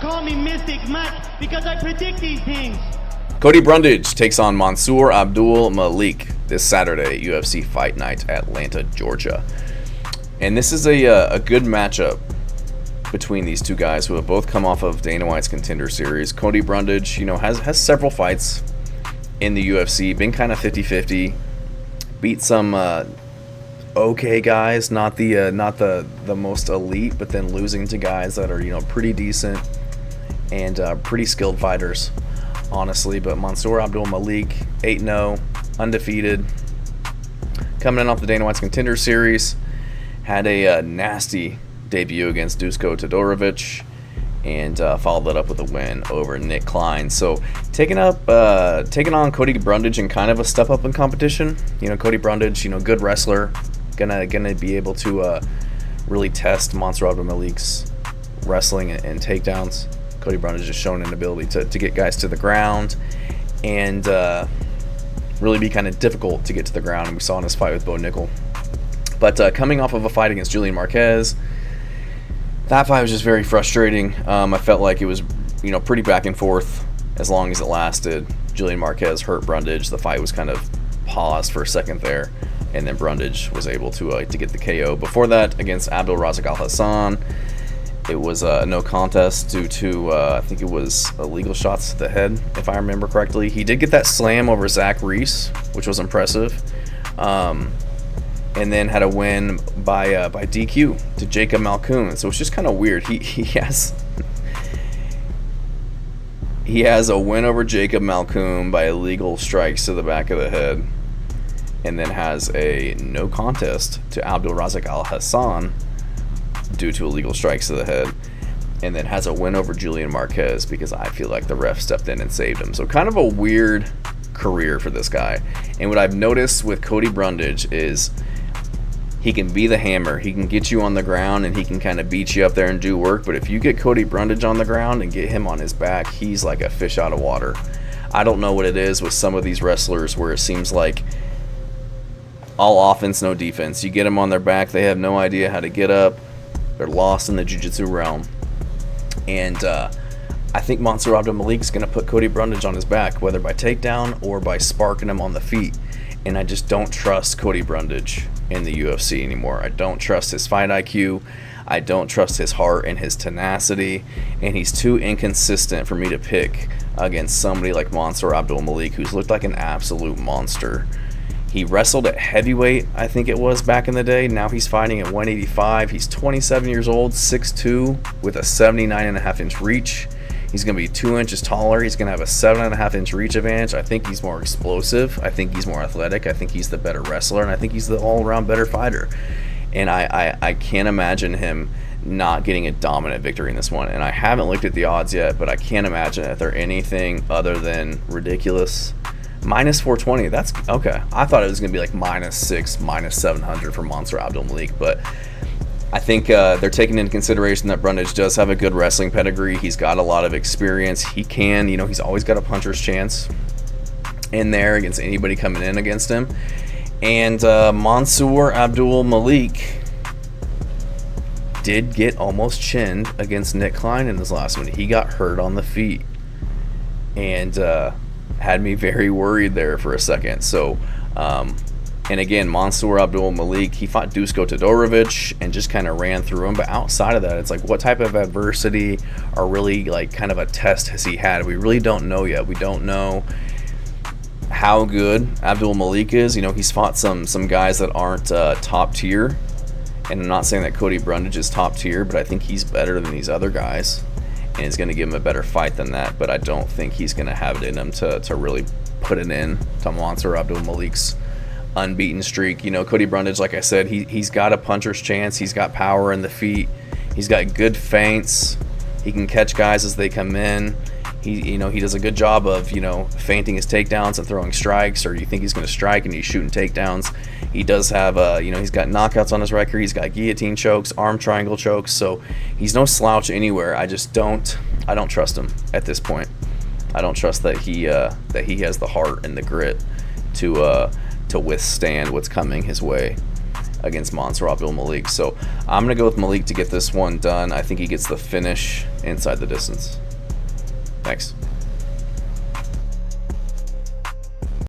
call me Mystic Mac because I predict these things. Cody Brundage takes on Mansur Abdul-Malik this Saturday at UFC Fight Night, Atlanta, Georgia. And this is a good matchup between these two guys who have both come off of Dana White's Contender Series. Cody Brundage, has several fights in the UFC, been kind of 50-50, beat some okay guys, not the most elite, but then losing to guys that are pretty decent and pretty skilled fighters, honestly. But Mansur Abdul-Malik, 8-0, undefeated, coming in off the Dana White's Contender Series, had a nasty debut against Dusko Todorovic, and followed that up with a win over Nick Klein. So taking on Cody Brundage in kind of a step up in competition. Cody Brundage, good wrestler, gonna be able to really test Mansur Abdul-Malik's wrestling and takedowns. Cody Brundage has shown an ability to get guys to the ground and really be kind of difficult to get to the ground, and we saw in his fight with Bo Nickel. But coming off of a fight against Julian Marquez, that fight was just very frustrating. I felt like it was, pretty back and forth as long as it lasted. Julian Marquez hurt Brundage. The fight was kind of paused for a second there, and then Brundage was able to get the KO. Before that, against Abdul Razak Al Hassan, it was a no contest due to, I think it was illegal shots to the head, if I remember correctly. He did get that slam over Zach Reese, which was impressive. And then had a win by DQ to Jacob Malkoun. So it's just kind of weird. He has a win over Jacob Malkoun by illegal strikes to the back of the head, and then has a no contest to Abdul Razak Al Hassan due to illegal strikes to the head, and then has a win over Julian Marquez because I feel like the ref stepped in and saved him. So kind of a weird career for this guy. And what I've noticed with Cody Brundage is he can be the hammer. He can get you on the ground and he can kind of beat you up there and do work. But if you get Cody Brundage on the ground and get him on his back, he's like a fish out of water. I don't know what it is with some of these wrestlers where it seems like all offense, no defense. You get them on their back, they have no idea how to get up. They're lost in the jiu-jitsu realm. And I think Mansur Abdul-Malik is going to put Cody Brundage on his back, whether by takedown or by sparking him on the feet. And I just don't trust Cody Brundage in the UFC anymore. I don't trust his fight IQ. I don't trust his heart and his tenacity. And he's too inconsistent for me to pick against somebody like Mansur Abdul-Malik, who's looked like an absolute monster. He wrestled at heavyweight, I think it was, back in the day. Now he's fighting at 185. He's 27 years old, 6'2", with a 79.5-inch reach. He's going to be 2 inches taller. He's going to have a 7.5-inch reach advantage. I think he's more explosive. I think he's more athletic. I think he's the better wrestler, and I think he's the all-around better fighter. And I can't imagine him not getting a dominant victory in this one. And I haven't looked at the odds yet, but I can't imagine that they're anything other than ridiculous. Minus 420, that's okay. I thought it was going to be like -6, -700 for Mansur Abdul-Malik, but I think they're taking into consideration that Brundage does have a good wrestling pedigree. He's got a lot of experience. He can, he's always got a puncher's chance in there against anybody coming in against him. And Mansur Abdul-Malik did get almost chinned against Nick Klein in his last one. He got hurt on the feet and had me very worried there for a second. So, and again, Mansur Abdul-Malik, he fought Dusko Todorovic and just kind of ran through him. But outside of that, it's like, what type of adversity or really like kind of a test has he had? We really don't know yet. We don't know how good Abdul-Malik is. He's fought some guys that aren't top tier. And I'm not saying that Cody Brundage is top tier, but I think he's better than these other guys. And it's going to give him a better fight than that. But I don't think he's going to have it in him to really put it in to Mansur Abdul-Malik's unbeaten streak. Cody Brundage, like I said, he's got a puncher's chance. He's got power in the feet. He's got good feints. He can catch guys as they come in. He does a good job of, feinting his takedowns and throwing strikes, or you think he's going to strike and he's shooting takedowns. He does have, he's got knockouts on his record. He's got guillotine chokes, arm triangle chokes. So he's no slouch anywhere. I don't trust him at this point. I don't trust that he has the heart and the grit to withstand what's coming his way. against Mansur Abdul-Malik. So I'm going to go with Malik to get this one done. I think he gets the finish inside the distance. Thanks.